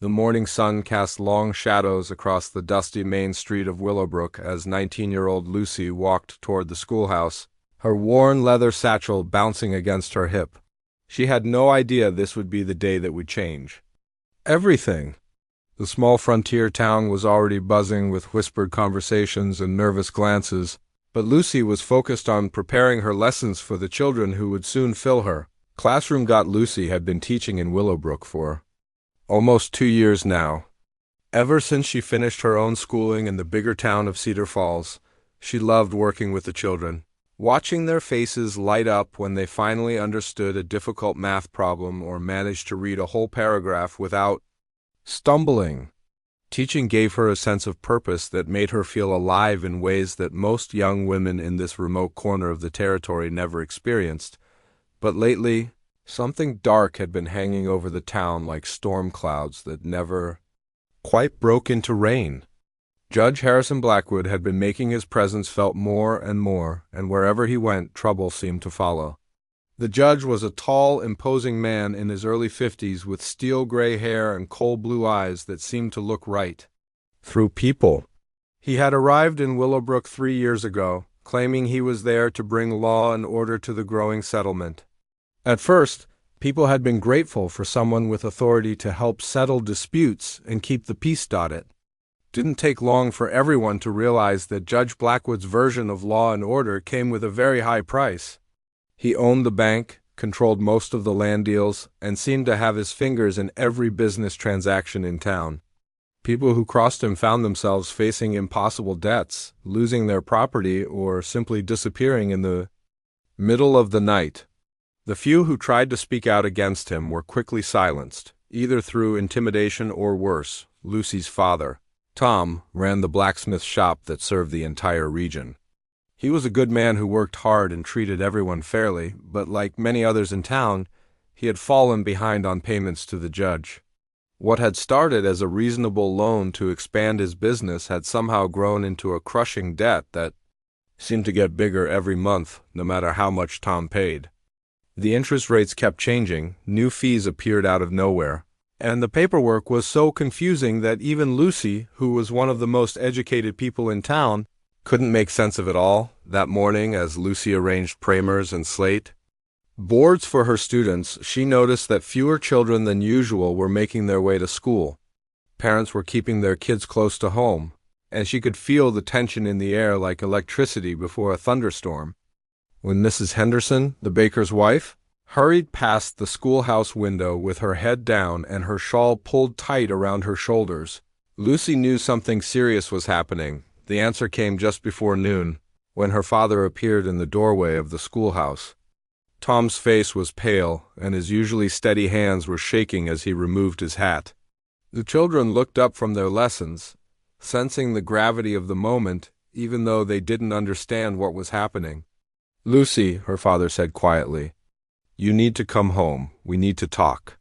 The morning sun cast long shadows across the dusty main street of Willowbrook as 19-year-old Lucy walked toward the schoolhouse, her worn leather satchel bouncing against her hip. She had no idea this would be the day that would change everything. The small frontier town was already buzzing with whispered conversations and nervous glances, but Lucy was focused on preparing her lessons for the children who would soon fill her classroom. Lucy had been teaching in Willowbrook for almost 2 years now. Ever since she finished her own schooling in the bigger town of Cedar Falls, she loved working with the children, watching their faces light up when they finally understood a difficult math problem or managed to read a whole paragraph without stumbling. Teaching gave her a sense of purpose that made her feel alive in ways that most young women in this remote corner of the territory never experienced. But lately, something dark had been hanging over the town like storm clouds that never quite broke into rain. Judge Harrison Blackwood had been making his presence felt more, and wherever he went, trouble seemed to follow. The judge was a tall, imposing man in his early 50s with steel gray hair and coal blue eyes that seemed to look right through people. He had arrived in Willowbrook 3 years ago, claiming he was there to bring law and order to the growing settlement. At first, people had been grateful for someone with authority to help settle disputes and keep the peace. It didn't take long for everyone to realize that Judge Blackwood's version of law and order came with a very high price. He owned the bank, controlled most of the land deals, and seemed to have his fingers in every business transaction in town. People who crossed him found themselves facing impossible debts, losing their property, or simply disappearing in the middle of the night. The few who tried to speak out against him were quickly silenced, either through intimidation or worse. Lucy's father, Tom, ran the blacksmith shop that served the entire region. He was a good man who worked hard and treated everyone fairly, but like many others in town, he had fallen behind on payments to the judge. What had started as a reasonable loan to expand his business had somehow grown into a crushing debt that seemed to get bigger every month, no matter how much Tom paid. The interest rates kept changing, new fees appeared out of nowhere, and the paperwork was so confusing that even Lucy, who was one of the most educated people in town, couldn't make sense of it all. That morning, as Lucy arranged primers and slate boards for her students, she noticed that fewer children than usual were making their way to school. Parents were keeping their kids close to home, and she could feel the tension in the air like electricity before a thunderstorm. When Mrs. Henderson, the baker's wife, hurried past the schoolhouse window with her head down and her shawl pulled tight around her shoulders, Lucy knew something serious was happening. The answer came just before noon, when her father appeared in the doorway of the schoolhouse. Tom's face was pale, and his usually steady hands were shaking as he removed his hat. The children looked up from their lessons, sensing the gravity of the moment, even though they didn't understand what was happening. "Lucy," her father said quietly, "you need to come home. We need to talk."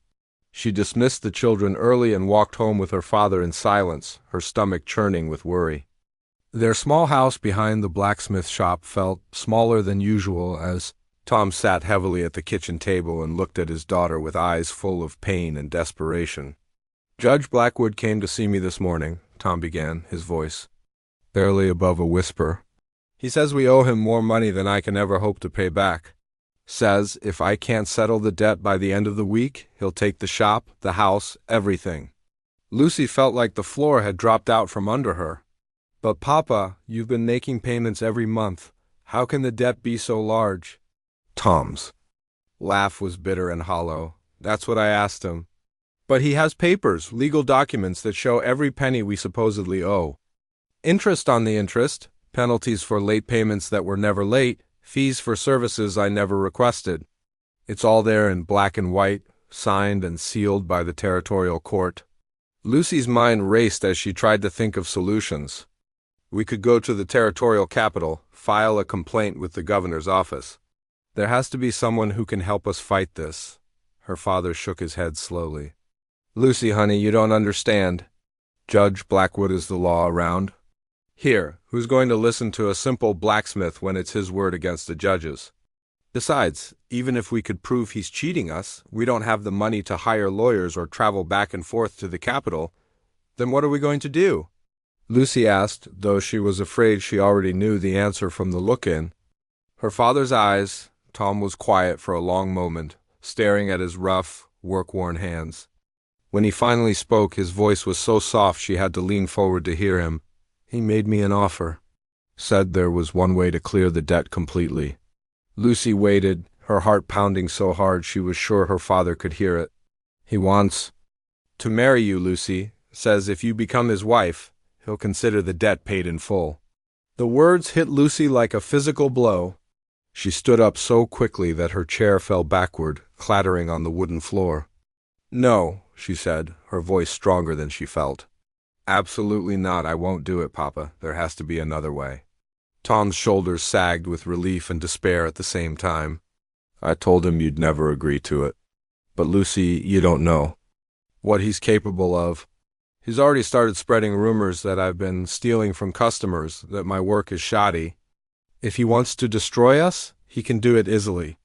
She dismissed the children early and walked home with her father in silence, her stomach churning with worry. Their small house behind the blacksmith shop felt smaller than usual as Tom sat heavily at the kitchen table and looked at his daughter with eyes full of pain and desperation. "Judge Blackwood came to see me this morning," Tom began, his voice barely above a whisper. "He says we owe him more money than I can ever hope to pay back. Says if I can't settle the debt by the end of the week, he'll take the shop, the house, everything." Lucy felt like the floor had dropped out from under her. "But Papa, you've been making payments every month. How can the debt be so large?" Tom's laugh was bitter and hollow. "That's what I asked him. But he has papers, legal documents that show every penny we supposedly owe. Interest on the interest, penalties for late payments that were never late, fees for services I never requested. It's all there in black and white, signed and sealed by the territorial court." Lucy's mind raced as she tried to think of solutions. "We could go to the territorial capital, file a complaint with the governor's office. There has to be someone who can help us fight this." Her father shook his head slowly. "Lucy, honey, you don't understand. Judge Blackwood is the law around here. Who's going to listen to a simple blacksmith when it's his word against the judge's?" Besides, even if we could prove he's cheating us, we don't have the money to hire lawyers or travel back and forth to the capital. Then what are we going to do? Lucy asked, though she was afraid she already knew the answer from the look-in. Her father's eyes. Tom was quiet for a long moment, staring at his rough, work-worn hands. When he finally spoke, his voice was so soft she had to lean forward to hear him. He made me an offer. Said there was one way to clear the debt completely. Lucy waited, her heart pounding so hard she was sure her father could hear it. He wants to marry you, Lucy. Says if you become his wife, he'll consider the debt paid in full. The words hit Lucy like a physical blow. She stood up so quickly that her chair fell backward, clattering on the wooden floor. No, she said, her voice stronger than she felt. Absolutely not. I won't do it, Papa. There has to be another way. Tom's shoulders sagged with relief and despair at the same time. I told him you'd never agree to it. But Lucy, you don't know what he's capable of. He's already started spreading rumors that I've been stealing from customers, that my work is shoddy. If he wants to destroy us, he can do it easily.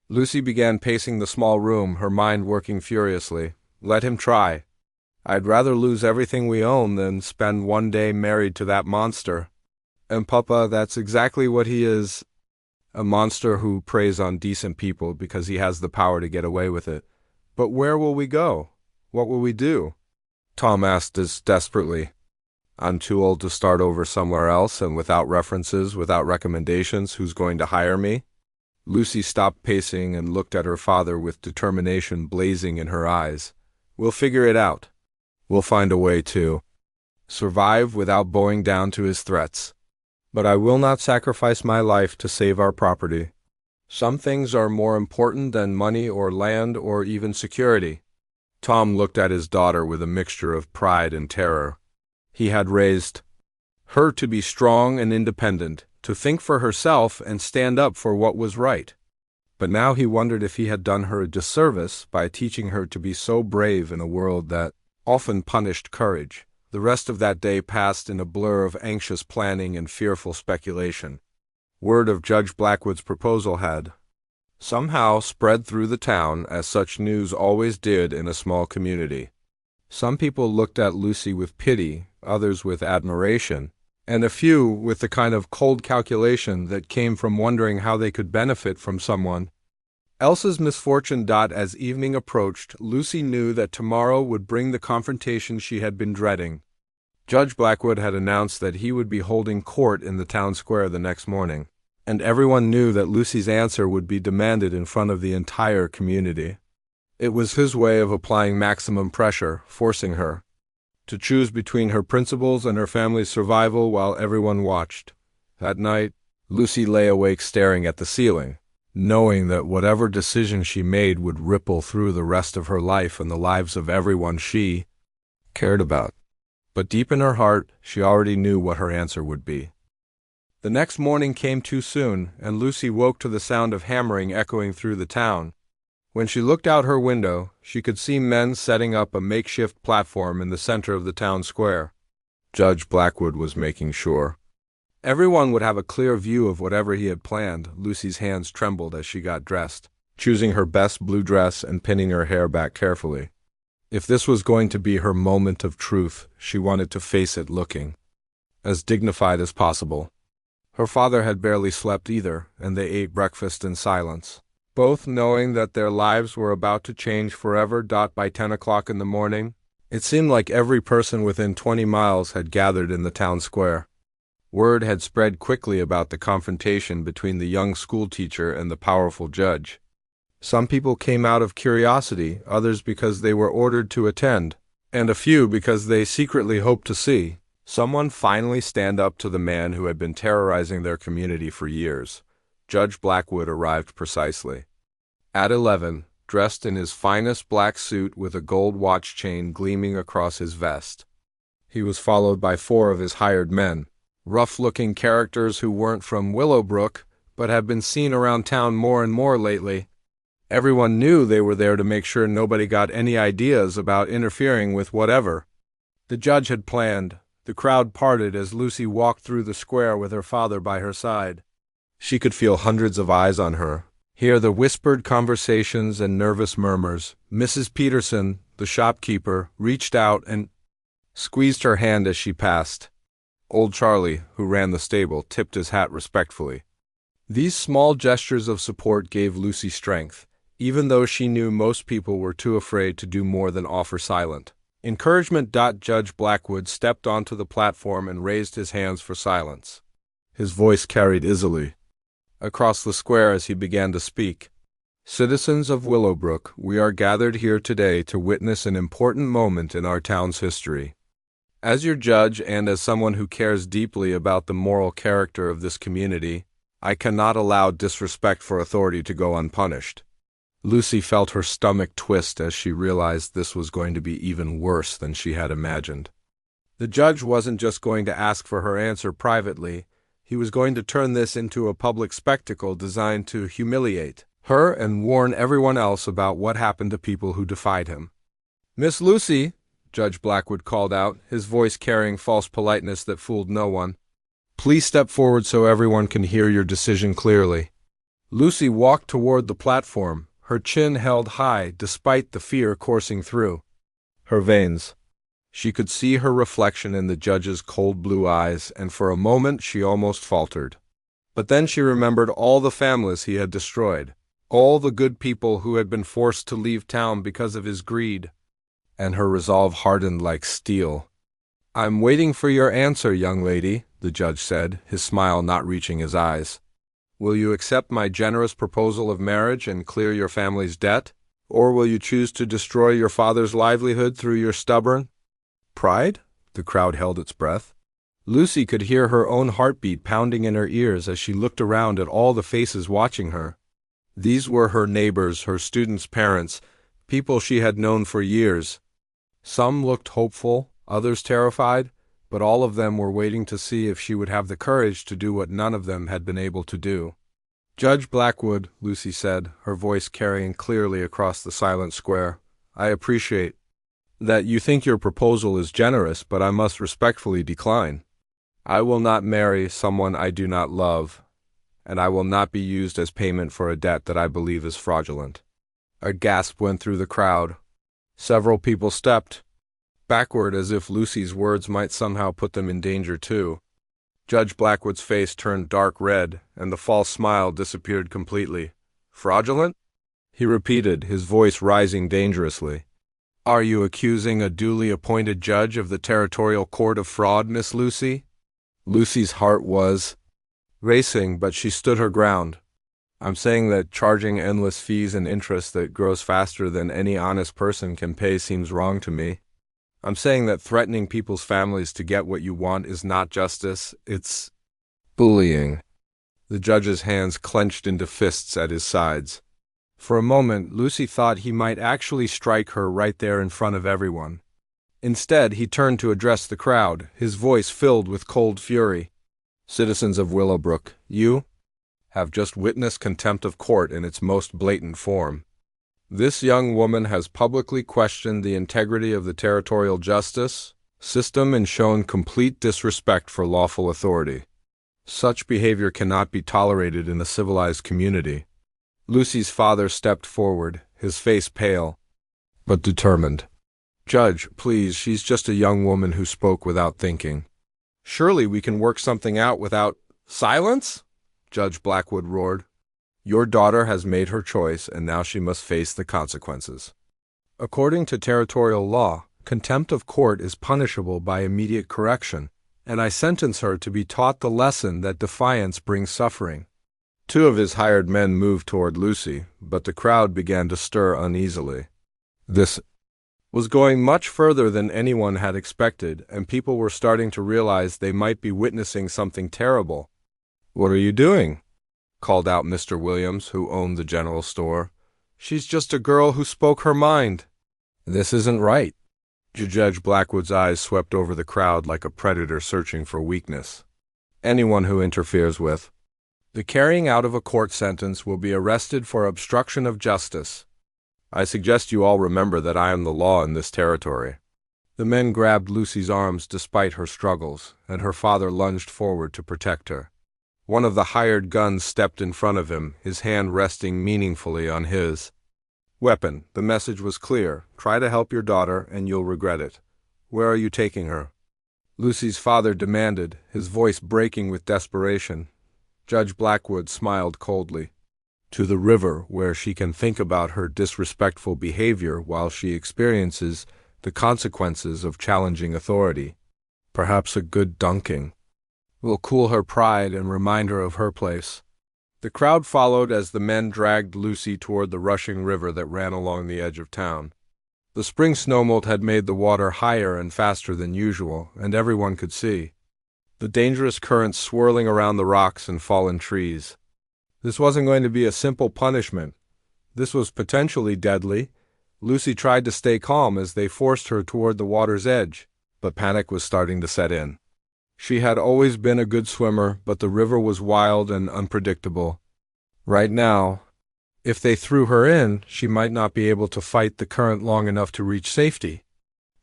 Lucy began pacing the small room, her mind working furiously. Let him try. I'd rather lose everything we own than spend one day married to that monster. And Papa, that's exactly what he is. A monster who preys on decent people because he has the power to get away with it. But where will we go? What will we do? Tom asked as desperately. I'm too old to start over somewhere else, and without references, without recommendations, who's going to hire me? Lucy stopped pacing and looked at her father with determination blazing in her eyes. We'll figure it out. We'll find a way to survive without bowing down to his threats. But I will not sacrifice my life to save our property. Some things are more important than money or land or even security. Tom looked at his daughter with a mixture of pride and terror. He had raised her to be strong and independent, to think for herself and stand up for what was right. But now he wondered if he had done her a disservice by teaching her to be so brave in a world that often punished courage. The rest of that day passed in a blur of anxious planning and fearful speculation. Word of Judge Blackwood's proposal had somehow spread through the town, as such news always did in a small community. Some people looked at Lucy with pity, others with admiration, and a few with the kind of cold calculation that came from wondering how they could benefit from someone else's misfortune. As evening approached, Lucy knew that tomorrow would bring the confrontation she had been dreading. Judge Blackwood had announced that he would be holding court in the town square the next morning, and everyone knew that Lucy's answer would be demanded in front of the entire community. It was his way of applying maximum pressure, forcing her to choose between her principles and her family's survival while everyone watched. That night, Lucy lay awake staring at the ceiling, knowing that whatever decision she made would ripple through the rest of her life and the lives of everyone she cared about. But deep in her heart, she already knew what her answer would be. The next morning came too soon, and Lucy woke to the sound of hammering echoing through the town. When she looked out her window, she could see men setting up a makeshift platform in the center of the town square. Judge Blackwood was making sure everyone would have a clear view of whatever he had planned. Lucy's hands trembled as she got dressed, choosing her best blue dress and pinning her hair back carefully. If this was going to be her moment of truth, she wanted to face it looking as dignified as possible. Her father had barely slept either, and they ate breakfast in silence, both knowing that their lives were about to change forever. By 10 o'clock in the morning, it seemed like every person within 20 miles had gathered in the town square. Word had spread quickly about the confrontation between the young schoolteacher and the powerful judge. Some people came out of curiosity, others because they were ordered to attend, and a few because they secretly hoped to see someone finally stand up to the man who had been terrorizing their community for years. Judge Blackwood arrived precisely at 11, dressed in his finest black suit with a gold watch chain gleaming across his vest. He was followed by 4 of his hired men, rough-looking characters who weren't from Willowbrook, but had been seen around town more and more lately. Everyone knew they were there to make sure nobody got any ideas about interfering with whatever the judge had planned. The crowd parted as Lucy walked through the square with her father by her side. She could feel hundreds of eyes on her, Hear the whispered conversations and nervous murmurs. Mrs. Peterson, the shopkeeper, reached out and squeezed her hand as she passed. Old Charlie, who ran the stable, tipped his hat respectfully. These small gestures of support gave Lucy strength, even though she knew most people were too afraid to do more than offer silent encouragement. Judge Blackwood stepped onto the platform and raised his hands for silence. His voice carried easily across the square as he began to speak. Citizens of Willowbrook, we are gathered here today to witness an important moment in our town's history. As your judge and as someone who cares deeply about the moral character of this community, I cannot allow disrespect for authority to go unpunished. Lucy felt her stomach twist as she realized this was going to be even worse than she had imagined. The judge wasn't just going to ask for her answer privately. He was going to turn this into a public spectacle designed to humiliate her and warn everyone else about what happened to people who defied him. "Miss Lucy," Judge Blackwood called out, his voice carrying false politeness that fooled no one, "please step forward so everyone can hear your decision clearly." Lucy walked toward the platform, her chin held high despite the fear coursing through her veins. She could see her reflection in the judge's cold blue eyes, and for a moment she almost faltered. But then she remembered all the families he had destroyed, all the good people who had been forced to leave town because of his greed, and her resolve hardened like steel. "I'm waiting for your answer, young lady," the judge said, his smile not reaching his eyes. "Will you accept my generous proposal of marriage and clear your family's debt? Or will you choose to destroy your father's livelihood through your stubborn pride?" The crowd held its breath. Lucy could hear her own heartbeat pounding in her ears as she looked around at all the faces watching her. These were her neighbors, her students' parents, people she had known for years. Some looked hopeful, others terrified, but all of them were waiting to see if she would have the courage to do what none of them had been able to do. "Judge Blackwood," Lucy said, her voice carrying clearly across the silent square, "I appreciate that you think your proposal is generous, but I must respectfully decline. I will not marry someone I do not love, and I will not be used as payment for a debt that I believe is fraudulent." A gasp went through the crowd. Several people stepped backward as if Lucy's words might somehow put them in danger too. Judge Blackwood's face turned dark red, and the false smile disappeared completely. "Fraudulent?" he repeated, his voice rising dangerously. "Are you accusing a duly appointed judge of the territorial court of fraud, Miss Lucy?" Lucy's heart was racing, but she stood her ground. "I'm saying that charging endless fees and interest that grows faster than any honest person can pay seems wrong to me. I'm saying that threatening people's families to get what you want is not justice, it's bullying." The judge's hands clenched into fists at his sides. For a moment, Lucy thought he might actually strike her right there in front of everyone. Instead, he turned to address the crowd, his voice filled with cold fury. "Citizens of Willowbrook, you have just witnessed contempt of court in its most blatant form. This young woman has publicly questioned the integrity of the territorial justice system and shown complete disrespect for lawful authority. Such behavior cannot be tolerated in a civilized community." Lucy's father stepped forward, his face pale, but determined. "Judge, please, she's just a young woman who spoke without thinking. Surely we can work something out without—" "Silence!" Judge Blackwood roared. "Your daughter has made her choice, and now she must face the consequences. According to territorial law, contempt of court is punishable by immediate correction, and I sentence her to be taught the lesson that defiance brings suffering." Two of his hired men moved toward Lucy, but the crowd began to stir uneasily. This was going much further than anyone had expected, and people were starting to realize they might be witnessing something terrible. "What are you doing?" called out Mr. Williams, who owned the general store. "She's just a girl who spoke her mind." "This isn't right." Judge Blackwood's eyes swept over the crowd like a predator searching for weakness. "Anyone who interferes with the carrying out of a court sentence will be arrested for obstruction of justice. I suggest you all remember that I am the law in this territory." The men grabbed Lucy's arms despite her struggles, and her father lunged forward to protect her. One of the hired guns stepped in front of him, his hand resting meaningfully on his weapon. The message was clear. Try to help your daughter, and you'll regret it. Where are you taking her? Lucy's father demanded, his voice breaking with desperation. Judge Blackwood smiled coldly. To the river, where she can think about her disrespectful behavior while she experiences the consequences of challenging authority. Perhaps a good dunking will cool her pride and remind her of her place. The crowd followed as the men dragged Lucy toward the rushing river that ran along the edge of town. The spring snowmelt had made the water higher and faster than usual, and everyone could see the dangerous currents swirling around the rocks and fallen trees. This wasn't going to be a simple punishment. This was potentially deadly. Lucy tried to stay calm as they forced her toward the water's edge, but panic was starting to set in. She had always been a good swimmer, but the river was wild and unpredictable. Right now, if they threw her in, she might not be able to fight the current long enough to reach safety.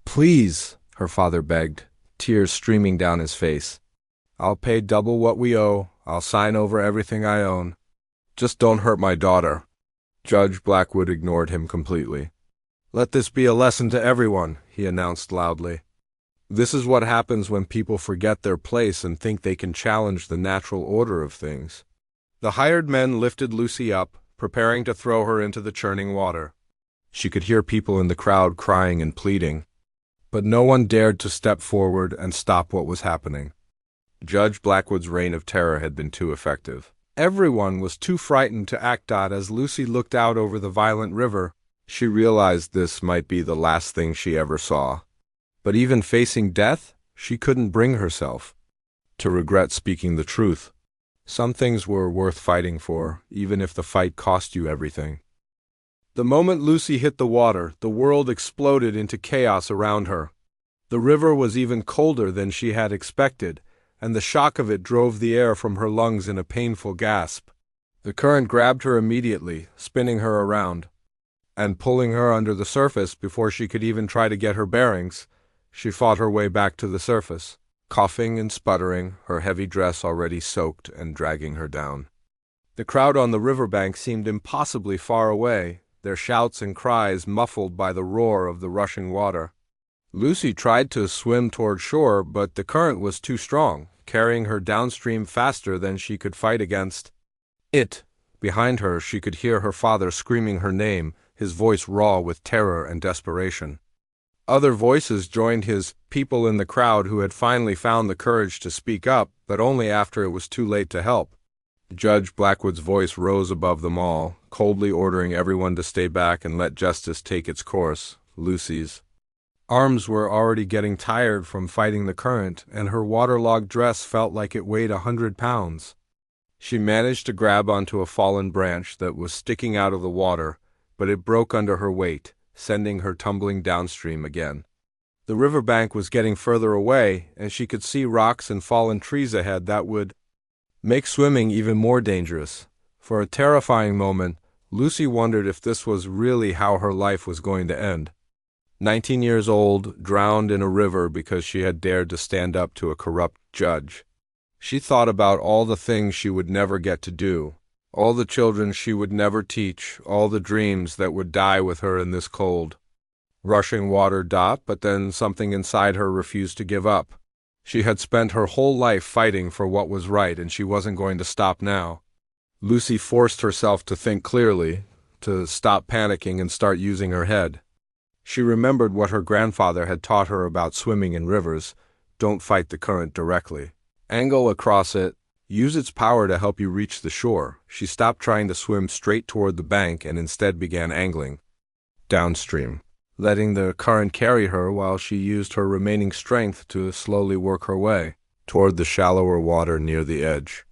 Please, her father begged, tears streaming down his face. I'll pay double what we owe. I'll sign over everything I own. Just don't hurt my daughter. Judge Blackwood ignored him completely. Let this be a lesson to everyone, he announced loudly. This is what happens when people forget their place and think they can challenge the natural order of things. The hired men lifted Lucy up, preparing to throw her into the churning water. She could hear people in the crowd crying and pleading, but no one dared to step forward and stop what was happening. Judge Blackwood's reign of terror had been too effective. Everyone was too frightened to act out. As Lucy looked out over the violent river, she realized this might be the last thing she ever saw. But even facing death, she couldn't bring herself to regret speaking the truth. Some things were worth fighting for, even if the fight cost you everything. The moment Lucy hit the water, the world exploded into chaos around her. The river was even colder than she had expected, and the shock of it drove the air from her lungs in a painful gasp. The current grabbed her immediately, spinning her around, and pulling her under the surface before she could even try to get her bearings. She fought her way back to the surface, coughing and sputtering, her heavy dress already soaked and dragging her down. The crowd on the riverbank seemed impossibly far away, their shouts and cries muffled by the roar of the rushing water. Lucy tried to swim toward shore, but the current was too strong, carrying her downstream faster than she could fight against it. Behind her, she could hear her father screaming her name, his voice raw with terror and desperation. Other voices joined his, people in the crowd who had finally found the courage to speak up, but only after it was too late to help. Judge Blackwood's voice rose above them all, coldly ordering everyone to stay back and let justice take its course. Lucy's arms were already getting tired from fighting the current, and her waterlogged dress felt like it weighed 100 pounds. She managed to grab onto a fallen branch that was sticking out of the water, but it broke under her weight, sending her tumbling downstream again. The riverbank was getting further away, and she could see rocks and fallen trees ahead that would make swimming even more dangerous. For a terrifying moment, Lucy wondered if this was really how her life was going to end. 19 years old, drowned in a river because she had dared to stand up to a corrupt judge. She thought about all the things she would never get to do, all the children she would never teach, all the dreams that would die with her in this cold, rushing water. But then something inside her refused to give up. She had spent her whole life fighting for what was right, and she wasn't going to stop now. Lucy forced herself to think clearly, to stop panicking and start using her head. She remembered what her grandfather had taught her about swimming in rivers. Don't fight the current directly. Angle across it. Use its power to help you reach the shore. She stopped trying to swim straight toward the bank and instead began angling downstream, letting the current carry her while she used her remaining strength to slowly work her way toward the shallower water near the edge.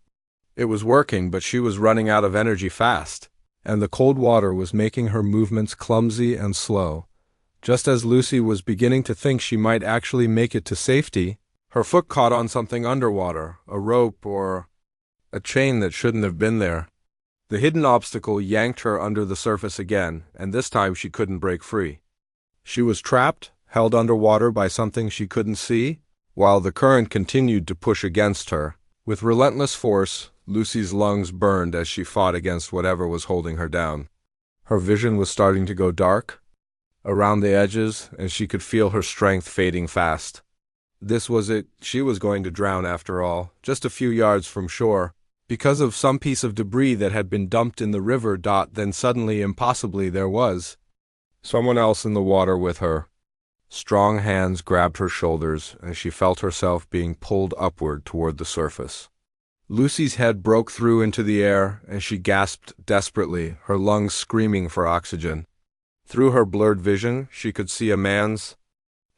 It was working, but she was running out of energy fast, and the cold water was making her movements clumsy and slow. Just as Lucy was beginning to think she might actually make it to safety, her foot caught on something underwater, a rope or a chain that shouldn't have been there. The hidden obstacle yanked her under the surface again, and this time she couldn't break free. She was trapped, held underwater by something she couldn't see, while the current continued to push against her. With relentless force, Lucy's lungs burned as she fought against whatever was holding her down. Her vision was starting to go dark around the edges, and she could feel her strength fading fast. This was it. She was going to drown after all, just a few yards from shore, because of some piece of debris that had been dumped in the river. Then suddenly, impossibly, there was someone else in the water with her. Strong hands grabbed her shoulders, and she felt herself being pulled upward toward the surface. Lucy's head broke through into the air, and she gasped desperately, her lungs screaming for oxygen. Through her blurred vision, she could see a man's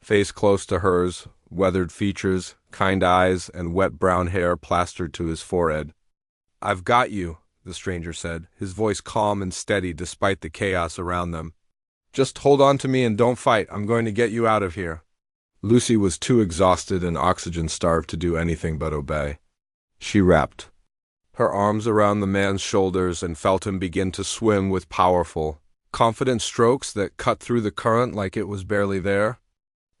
face close to hers, weathered features, kind eyes, and wet brown hair plastered to his forehead. "I've got you," the stranger said, his voice calm and steady despite the chaos around them. "Just hold on to me and don't fight. I'm going to get you out of here." Lucy was too exhausted and oxygen-starved to do anything but obey. She wrapped her arms around the man's shoulders and felt him begin to swim with powerful, confident strokes that cut through the current like it was barely there.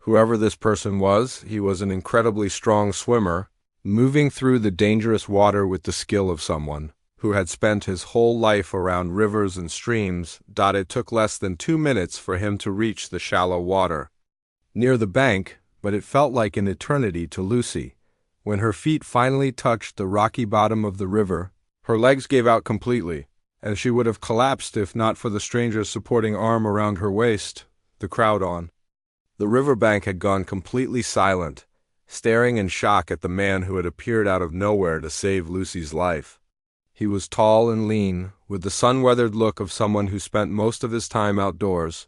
Whoever this person was, he was an incredibly strong swimmer, moving through the dangerous water with the skill of someone who had spent his whole life around rivers and streams. It took less than 2 minutes for him to reach the shallow water near the bank, but it felt like an eternity to Lucy. When her feet finally touched the rocky bottom of the river, her legs gave out completely, and she would have collapsed if not for the stranger's supporting arm around her waist. The crowd on the riverbank had gone completely silent, staring in shock at the man who had appeared out of nowhere to save Lucy's life. He was tall and lean, with the sun-weathered look of someone who spent most of his time outdoors.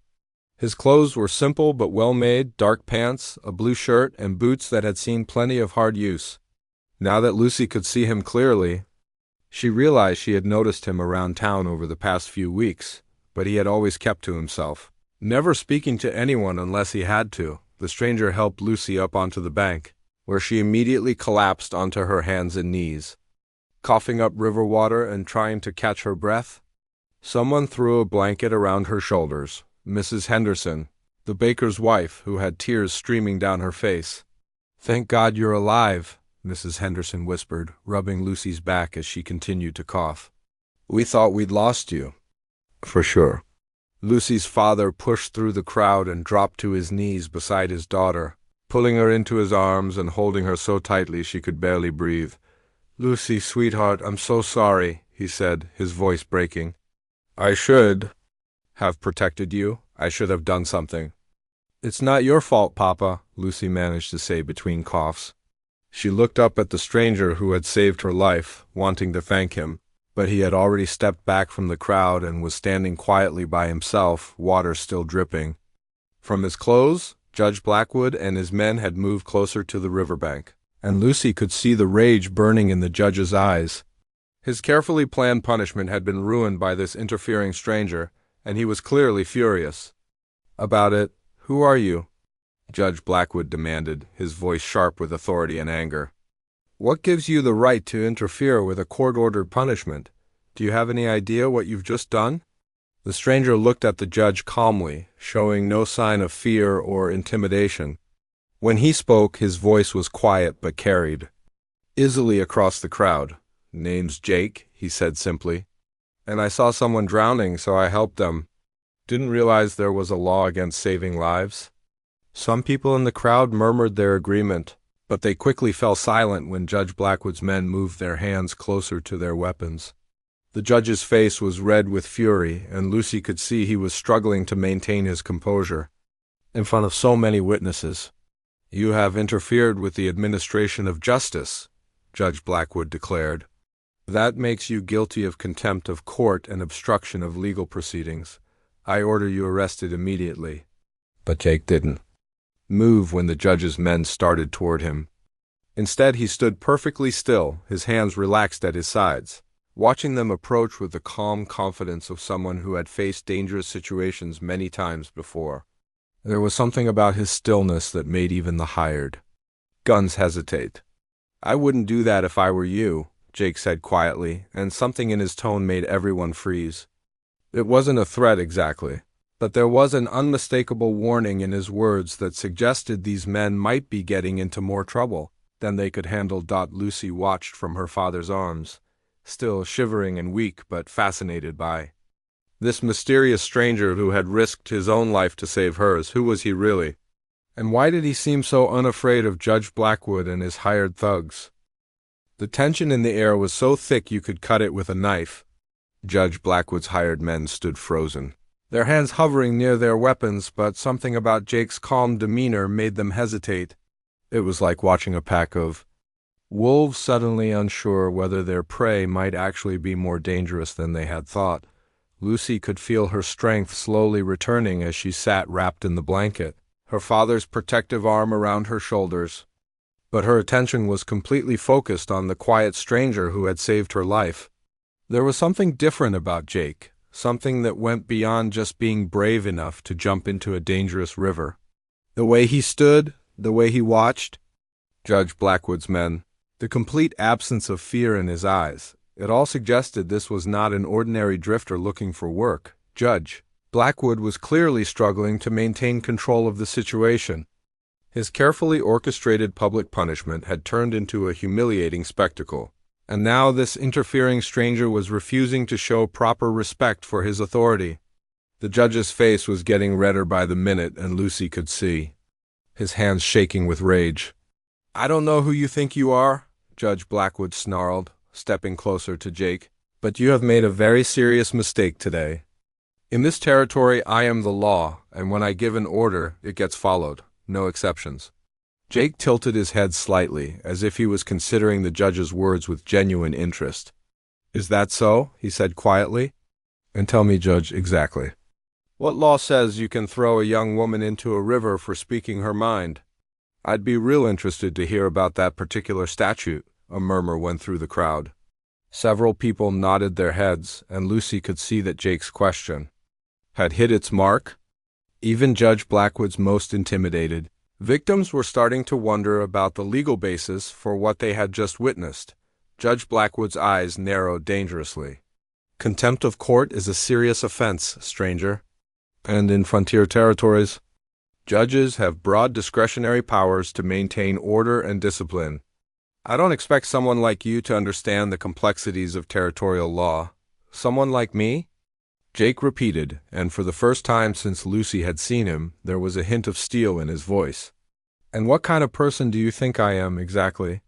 His clothes were simple but well-made, dark pants, a blue shirt, and boots that had seen plenty of hard use. Now that Lucy could see him clearly, she realized she had noticed him around town over the past few weeks, but he had always kept to himself, never speaking to anyone unless he had to. The stranger helped Lucy up onto the bank, where she immediately collapsed onto her hands and knees, coughing up river water and trying to catch her breath. Someone threw a blanket around her shoulders. Mrs. Henderson, the baker's wife, who had tears streaming down her face. "Thank God you're alive," Mrs. Henderson whispered, rubbing Lucy's back as she continued to cough. "We thought we'd lost you." "For sure." Lucy's father pushed through the crowd and dropped to his knees beside his daughter, pulling her into his arms and holding her so tightly she could barely breathe. "Lucy, sweetheart, I'm so sorry," he said, his voice breaking. "I should have protected you. I should have done something." "It's not your fault, Papa," Lucy managed to say between coughs. She looked up at the stranger who had saved her life, wanting to thank him, but he had already stepped back from the crowd and was standing quietly by himself, water still dripping from his clothes. Judge Blackwood and his men had moved closer to the riverbank, and Lucy could see the rage burning in the judge's eyes. His carefully planned punishment had been ruined by this interfering stranger, and he was clearly furious about it. "Who are you?" Judge Blackwood demanded, his voice sharp with authority and anger. "What gives you the right to interfere with a court-ordered punishment? Do you have any idea what you've just done?" The stranger looked at the judge calmly, showing no sign of fear or intimidation. When he spoke, his voice was quiet but carried easily across the crowd. "Name's Jake," he said simply, "and I saw someone drowning, so I helped them. Didn't realize there was a law against saving lives." Some people in the crowd murmured their agreement, but they quickly fell silent when Judge Blackwood's men moved their hands closer to their weapons. The judge's face was red with fury, and Lucy could see he was struggling to maintain his composure in front of so many witnesses. "You have interfered with the administration of justice," Judge Blackwood declared. "That makes you guilty of contempt of court and obstruction of legal proceedings. I order you arrested immediately." But Jake didn't move when the judge's men started toward him. Instead, he stood perfectly still, his hands relaxed at his sides, watching them approach with the calm confidence of someone who had faced dangerous situations many times before. There was something about his stillness that made even the hired guns hesitate. "I wouldn't do that if I were you," Jake said quietly, and something in his tone made everyone freeze. It wasn't a threat exactly, but there was an unmistakable warning in his words that suggested these men might be getting into more trouble than they could handle. Lucy watched from her father's arms, still shivering and weak but fascinated by this mysterious stranger who had risked his own life to save hers. Who was he really? And why did he seem so unafraid of Judge Blackwood and his hired thugs? The tension in the air was so thick you could cut it with a knife. Judge Blackwood's hired men stood frozen, their hands hovering near their weapons, but something about Jake's calm demeanor made them hesitate. It was like watching a pack of wolves suddenly unsure whether their prey might actually be more dangerous than they had thought. Lucy could feel her strength slowly returning as she sat wrapped in the blanket, her father's protective arm around her shoulders. But her attention was completely focused on the quiet stranger who had saved her life. There was something different about Jake, something that went beyond just being brave enough to jump into a dangerous river. The way he stood, the way he watched Judge Blackwood's men, the complete absence of fear in his eyes, it all suggested this was not an ordinary drifter looking for work. Judge Blackwood was clearly struggling to maintain control of the situation. His carefully orchestrated public punishment had turned into a humiliating spectacle, and now this interfering stranger was refusing to show proper respect for his authority. The judge's face was getting redder by the minute, and Lucy could see his hands shaking with rage. "I don't know who you think you are," Judge Blackwood snarled, stepping closer to Jake, "but you have made a very serious mistake today. In this territory, I am the law, and when I give an order, it gets followed. No exceptions." Jake tilted his head slightly, as if he was considering the judge's words with genuine interest. "Is that so?" he said quietly. "And tell me, Judge, exactly. What law says you can throw a young woman into a river for speaking her mind?" "I'd be real interested to hear about that particular statute," a murmur went through the crowd. Several people nodded their heads, and Lucy could see that Jake's question had hit its mark. Even Judge Blackwood's most intimidated victims were starting to wonder about the legal basis for what they had just witnessed. Judge Blackwood's eyes narrowed dangerously. "Contempt of court is a serious offense, stranger. And in frontier territories, judges have broad discretionary powers to maintain order and discipline. I don't expect someone like you to understand the complexities of territorial law." "Someone like me?" Jake repeated, and for the first time since Lucy had seen him, there was a hint of steel in his voice. "And what kind of person do you think I am, exactly?"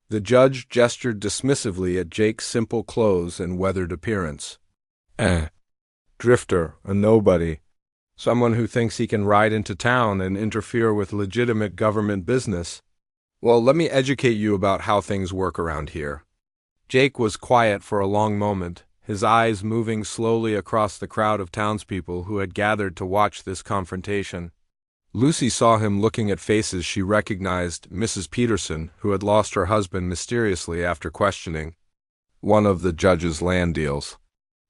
The judge gestured dismissively at Jake's simple clothes and weathered appearance. Drifter, a nobody. Someone who thinks he can ride into town and interfere with legitimate government business. Well, let me educate you about how things work around here." Jake was quiet for a long moment, his eyes moving slowly across the crowd of townspeople who had gathered to watch this confrontation. Lucy saw him looking at faces she recognized: Mrs. Peterson, who had lost her husband mysteriously after questioning one of the judge's land deals;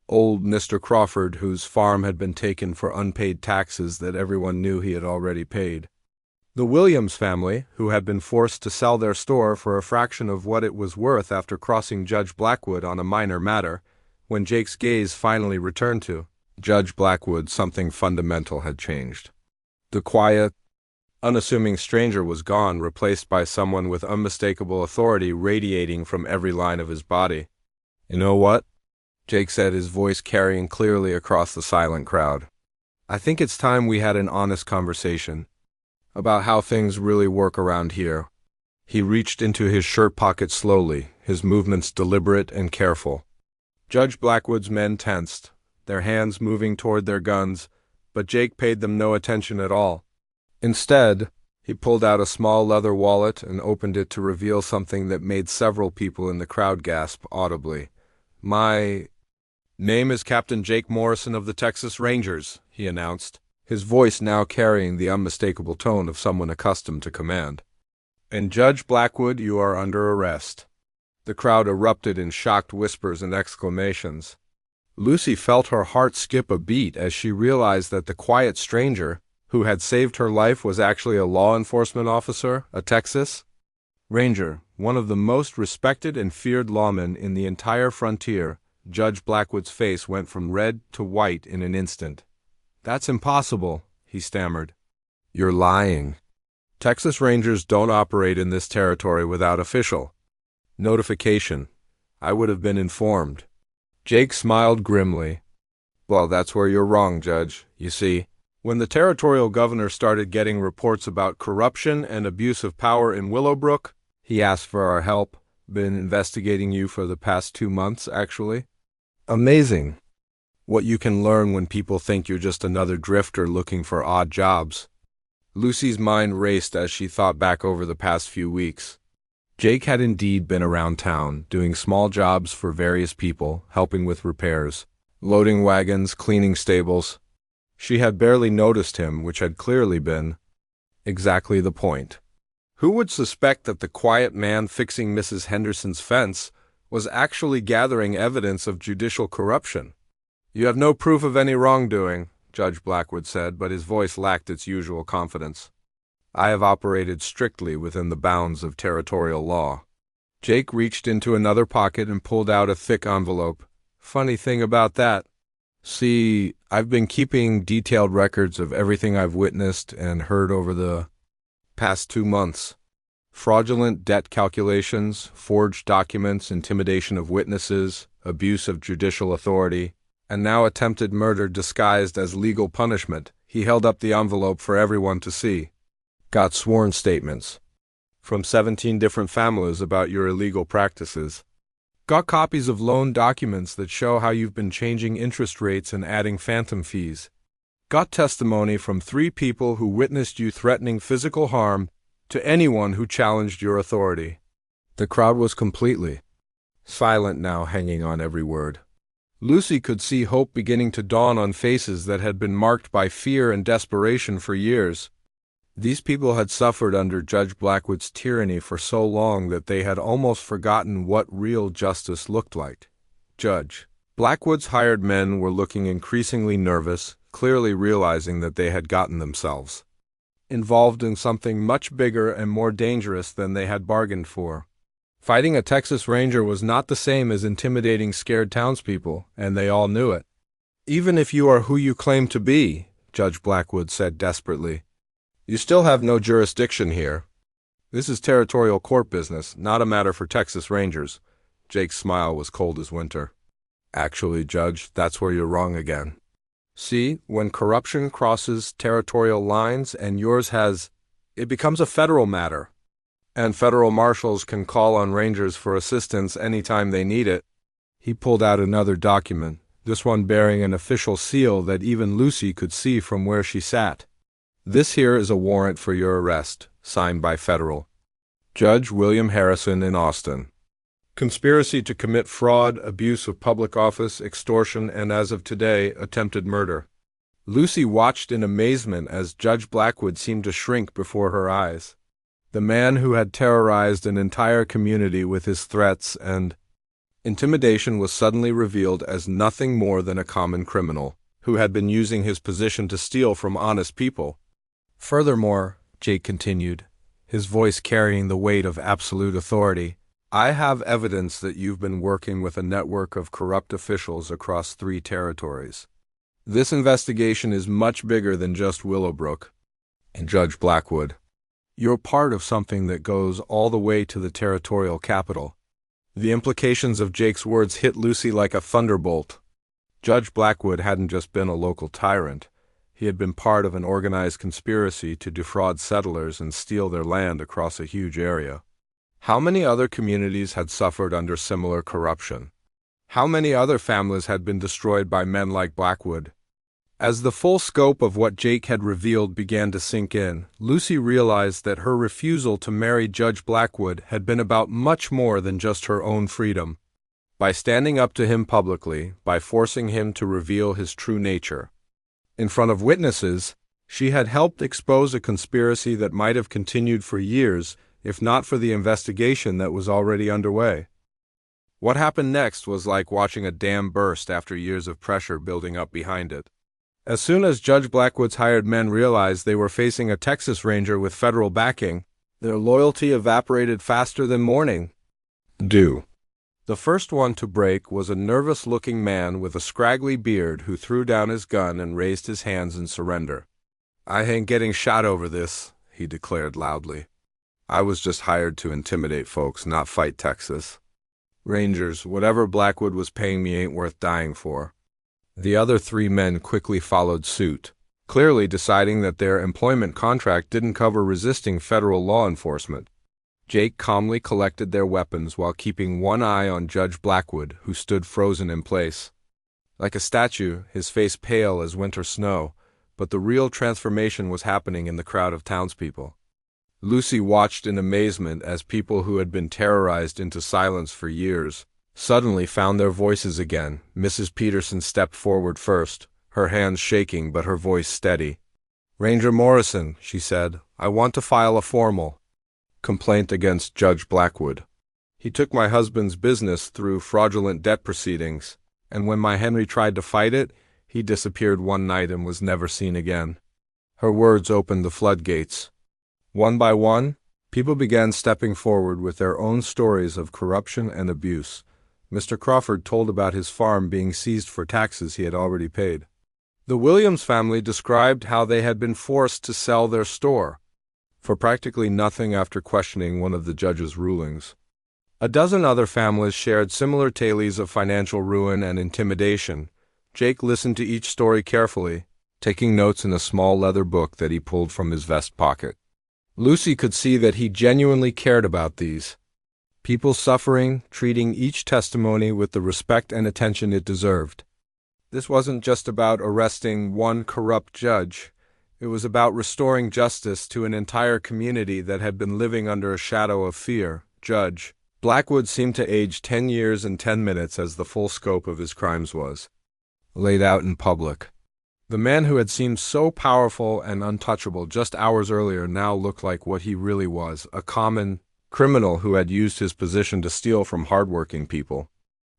old Mr. Crawford, whose farm had been taken for unpaid taxes that everyone knew he had already paid; the Williams family, who had been forced to sell their store for a fraction of what it was worth after crossing Judge Blackwood on a minor matter. When Jake's gaze finally returned to Judge Blackwood, something fundamental had changed. The quiet, unassuming stranger was gone, replaced by someone with unmistakable authority radiating from every line of his body. "You know what?" Jake said, his voice carrying clearly across the silent crowd. "I think it's time we had an honest conversation about how things really work around here." He reached into his shirt pocket slowly, his movements deliberate and careful. Judge Blackwood's men tensed, their hands moving toward their guns, but Jake paid them no attention at all. Instead, he pulled out a small leather wallet and opened it to reveal something that made several people in the crowd gasp audibly. "My name is Captain Jake Morrison of the Texas Rangers," he announced, his voice now carrying the unmistakable tone of someone accustomed to command. "And Judge Blackwood, you are under arrest." The crowd erupted in shocked whispers and exclamations. Lucy felt her heart skip a beat as she realized that the quiet stranger who had saved her life was actually a law enforcement officer, a Texas Ranger, one of the most respected and feared lawmen in the entire frontier. Judge Blackwood's face went from red to white in an instant. "That's impossible," he stammered. "You're lying. Texas Rangers don't operate in this territory without official notification. I would have been informed. Jake smiled grimly. Well, that's where you're wrong, Judge. You see, when the territorial governor started getting reports about corruption and abuse of power in Willowbrook, he asked for our help. Been investigating you for the past 2 months, actually. Amazing what you can learn when people think you're just another drifter looking for odd jobs. Lucy's mind raced as she thought back over the past few weeks. Jake had indeed been around town, doing small jobs for various people, helping with repairs, loading wagons, cleaning stables. She had barely noticed him, which had clearly been exactly the point. Who would suspect that the quiet man fixing Mrs. Henderson's fence was actually gathering evidence of judicial corruption? You have no proof of any wrongdoing, Judge Blackwood said, but his voice lacked its usual confidence. I have operated strictly within the bounds of territorial law. Jake reached into another pocket and pulled out a thick envelope. Funny thing about that. See, I've been keeping detailed records of everything I've witnessed and heard over the past 2 months. Fraudulent debt calculations, forged documents, intimidation of witnesses, abuse of judicial authority, and now attempted murder disguised as legal punishment. He held up the envelope for everyone to see. Got sworn statements from 17 different families about your illegal practices. Got copies of loan documents that show how you've been changing interest rates and adding phantom fees. Got testimony from 3 people who witnessed you threatening physical harm to anyone who challenged your authority. The crowd was completely silent now, hanging on every word. Lucy could see hope beginning to dawn on faces that had been marked by fear and desperation for years. These people had suffered under Judge Blackwood's tyranny for so long that they had almost forgotten what real justice looked like. Judge Blackwood's hired men were looking increasingly nervous, clearly realizing that they had gotten themselves involved in something much bigger and more dangerous than they had bargained for. Fighting a Texas Ranger was not the same as intimidating scared townspeople, and they all knew it. Even if you are who you claim to be, Judge Blackwood said desperately, you still have no jurisdiction here. This is territorial court business, not a matter for Texas Rangers. Jake's smile was cold as winter. Actually, Judge, that's where you're wrong again. See, when corruption crosses territorial lines and yours has, it becomes a federal matter. And federal marshals can call on Rangers for assistance anytime they need it. He pulled out another document, this one bearing an official seal that even Lucy could see from where she sat. This here is a warrant for your arrest, signed by Federal Judge William Harrison in Austin. Conspiracy to commit fraud, abuse of public office, extortion, and as of today, attempted murder. Lucy watched in amazement as Judge Blackwood seemed to shrink before her eyes. The man who had terrorized an entire community with his threats and intimidation was suddenly revealed as nothing more than a common criminal, who had been using his position to steal from honest people. Furthermore, Jake continued, his voice carrying the weight of absolute authority, I have evidence that you've been working with a network of corrupt officials across 3 territories. This investigation is much bigger than just Willowbrook. And Judge Blackwood, you're part of something that goes all the way to the territorial capital. The implications of Jake's words hit Lucy like a thunderbolt. Judge Blackwood hadn't just been a local tyrant. He had been part of an organized conspiracy to defraud settlers and steal their land across a huge area. How many other communities had suffered under similar corruption? How many other families had been destroyed by men like Blackwood? As the full scope of what Jake had revealed began to sink in, Lucy realized that her refusal to marry Judge Blackwood had been about much more than just her own freedom. By standing up to him publicly, by forcing him to reveal his true nature in front of witnesses, she had helped expose a conspiracy that might have continued for years, if not for the investigation that was already underway. What happened next was like watching a dam burst after years of pressure building up behind it. As soon as Judge Blackwood's hired men realized they were facing a Texas Ranger with federal backing, their loyalty evaporated faster than morning dew. The first one to break was a nervous-looking man with a scraggly beard who threw down his gun and raised his hands in surrender. I ain't getting shot over this, he declared loudly. I was just hired to intimidate folks, not fight Texas. Rangers, whatever Blackwood was paying me ain't worth dying for. The other 3 men quickly followed suit, clearly deciding that their employment contract didn't cover resisting federal law enforcement. Jake calmly collected their weapons while keeping one eye on Judge Blackwood, who stood frozen in place. Like a statue, his face pale as winter snow, but the real transformation was happening in the crowd of townspeople. Lucy watched in amazement as people who had been terrorized into silence for years suddenly found their voices again. Mrs. Peterson stepped forward first, her hands shaking but her voice steady. "Ranger Morrison," she said, "I want to file a formal complaint against Judge Blackwood. He took my husband's business through fraudulent debt proceedings, and when my Henry tried to fight it, he disappeared one night and was never seen again." Her words opened the floodgates. One by one, people began stepping forward with their own stories of corruption and abuse. Mr. Crawford told about his farm being seized for taxes he had already paid. The Williams family described how they had been forced to sell their store for practically nothing after questioning one of the judge's rulings. A dozen other families shared similar tales of financial ruin and intimidation. Jake listened to each story carefully, taking notes in a small leather book that he pulled from his vest pocket. Lucy could see that he genuinely cared about these people suffering, treating each testimony with the respect and attention it deserved. This wasn't just about arresting one corrupt judge. It was about restoring justice to an entire community that had been living under a shadow of fear. Judge Blackwood seemed to age 10 years and 10 minutes as the full scope of his crimes was laid out in public. The man who had seemed so powerful and untouchable just hours earlier now looked like what he really was, a common criminal who had used his position to steal from hardworking people.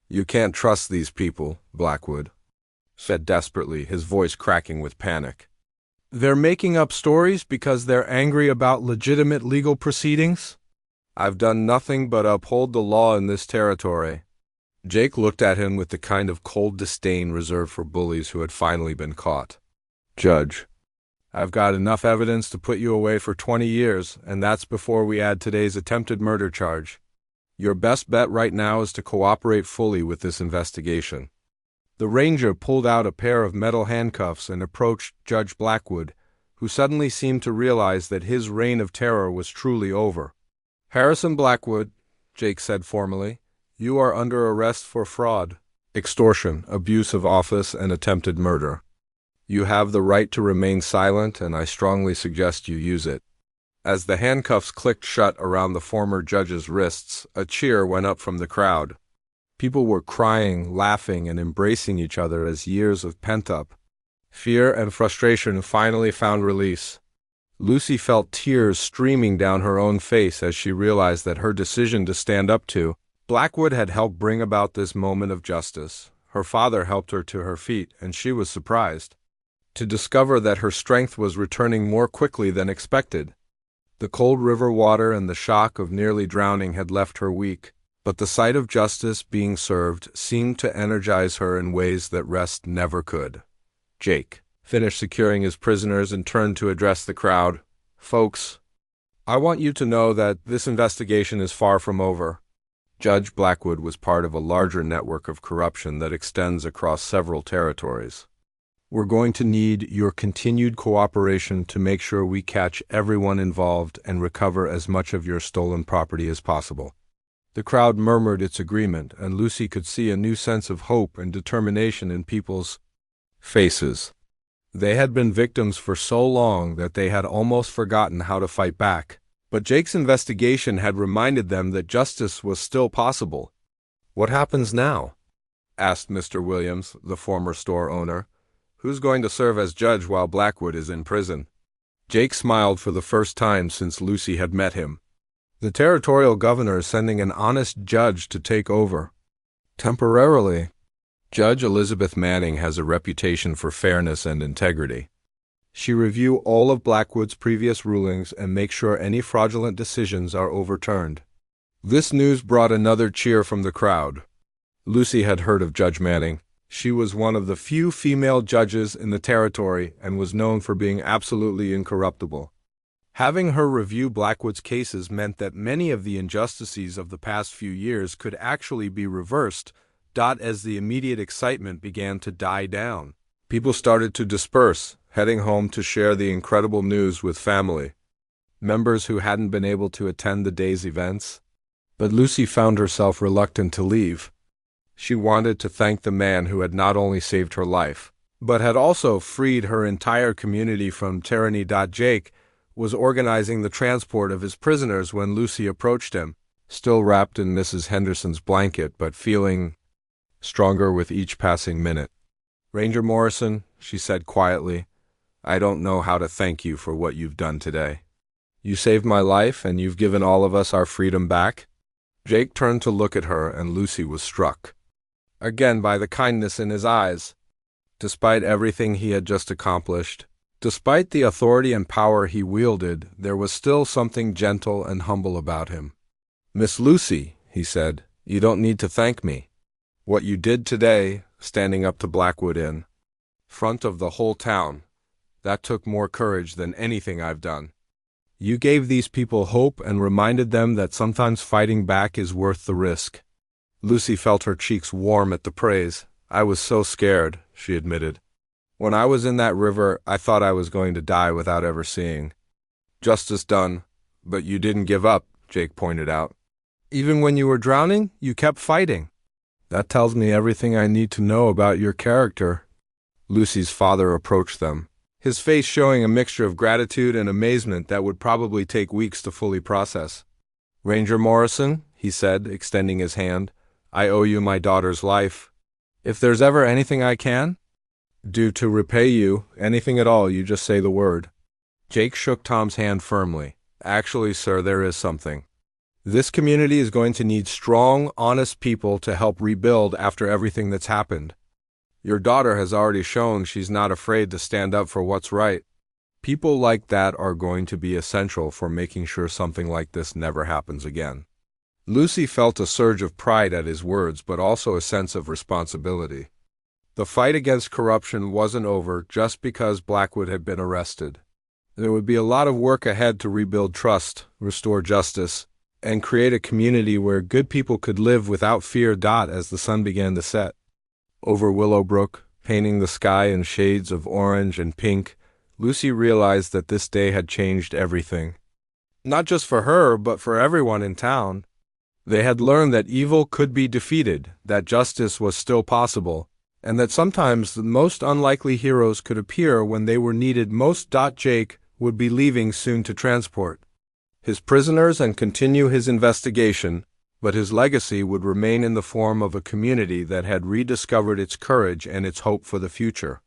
"You can't trust these people," Blackwood said desperately, his voice cracking with panic. "They're making up stories because they're angry about legitimate legal proceedings? I've done nothing but uphold the law in this territory." Jake looked at him with the kind of cold disdain reserved for bullies who had finally been caught. "Judge, I've got enough evidence to put you away for 20 years, and that's before we add today's attempted murder charge. Your best bet right now is to cooperate fully with this investigation." The ranger pulled out a pair of metal handcuffs and approached Judge Blackwood, who suddenly seemed to realize that his reign of terror was truly over. "Harrison Blackwood," Jake said formally, "you are under arrest for fraud, extortion, abuse of office, and attempted murder. You have the right to remain silent, and I strongly suggest you use it." As the handcuffs clicked shut around the former judge's wrists, a cheer went up from the crowd. People were crying, laughing, and embracing each other as years of pent-up fear and frustration finally found release. Lucy felt tears streaming down her own face as she realized that her decision to stand up to Blackwood had helped bring about this moment of justice. Her father helped her to her feet, and she was surprised to discover that her strength was returning more quickly than expected. The cold river water and the shock of nearly drowning had left her weak, but the sight of justice being served seemed to energize her in ways that rest never could. Jake finished securing his prisoners and turned to address the crowd. "Folks, I want you to know that this investigation is far from over. Judge Blackwood was part of a larger network of corruption that extends across several territories. We're going to need your continued cooperation to make sure we catch everyone involved and recover as much of your stolen property as possible." The crowd murmured its agreement, and Lucy could see a new sense of hope and determination in people's faces. They had been victims for so long that they had almost forgotten how to fight back. But Jake's investigation had reminded them that justice was still possible. "What happens now?" asked Mr. Williams, the former store owner. "Who's going to serve as judge while Blackwood is in prison?" Jake smiled for the first time since Lucy had met him. "The territorial governor is sending an honest judge to take over. Temporarily. Judge Elizabeth Manning has a reputation for fairness and integrity. She review all of Blackwood's previous rulings and make sure any fraudulent decisions are overturned." This news brought another cheer from the crowd. Lucy had heard of Judge Manning. She was one of the few female judges in the territory and was known for being absolutely incorruptible. Having her review Blackwood's cases meant that many of the injustices of the past few years could actually be reversed. As the immediate excitement began to die down, people started to disperse, heading home to share the incredible news with family members who hadn't been able to attend the day's events. But Lucy found herself reluctant to leave. She wanted to thank the man who had not only saved her life, but had also freed her entire community from tyranny. Jake was organizing the transport of his prisoners when Lucy approached him, still wrapped in Mrs. Henderson's blanket, but feeling stronger with each passing minute. "Ranger Morrison," she said quietly, "I don't know how to thank you for what you've done today. You saved my life, and you've given all of us our freedom back." Jake turned to look at her, and Lucy was struck again by the kindness in his eyes. Despite everything he had just accomplished, despite the authority and power he wielded, there was still something gentle and humble about him. "Miss Lucy," he said, "you don't need to thank me. What you did today, standing up to Blackwood in front of the whole town, that took more courage than anything I've done. You gave these people hope and reminded them that sometimes fighting back is worth the risk." Lucy felt her cheeks warm at the praise. "I was so scared," she admitted. "When I was in that river, I thought I was going to die without ever seeing justice done." "But you didn't give up," Jake pointed out. "Even when you were drowning, you kept fighting." "That tells me everything I need to know about your character." Lucy's father approached them, his face showing a mixture of gratitude and amazement that would probably take weeks to fully process. "Ranger Morrison," he said, extending his hand, "I owe you my daughter's life. If there's ever anything I can do to repay you, anything at all, you just say the word." Jake shook Tom's hand firmly. "Actually, sir, there is something. This community is going to need strong, honest people to help rebuild after everything that's happened. Your daughter has already shown she's not afraid to stand up for what's right. People like that are going to be essential for making sure something like this never happens again." Lucy felt a surge of pride at his words, but also a sense of responsibility. The fight against corruption wasn't over just because Blackwood had been arrested. There would be a lot of work ahead to rebuild trust, restore justice, and create a community where good people could live without fear. As the sun began to set over Willowbrook, painting the sky in shades of orange and pink, Lucy realized that this day had changed everything. Not just for her, but for everyone in town. They had learned that evil could be defeated, that justice was still possible, and that sometimes the most unlikely heroes could appear when they were needed most. Jake would be leaving soon to transport his prisoners and continue his investigation, but his legacy would remain in the form of a community that had rediscovered its courage and its hope for the future.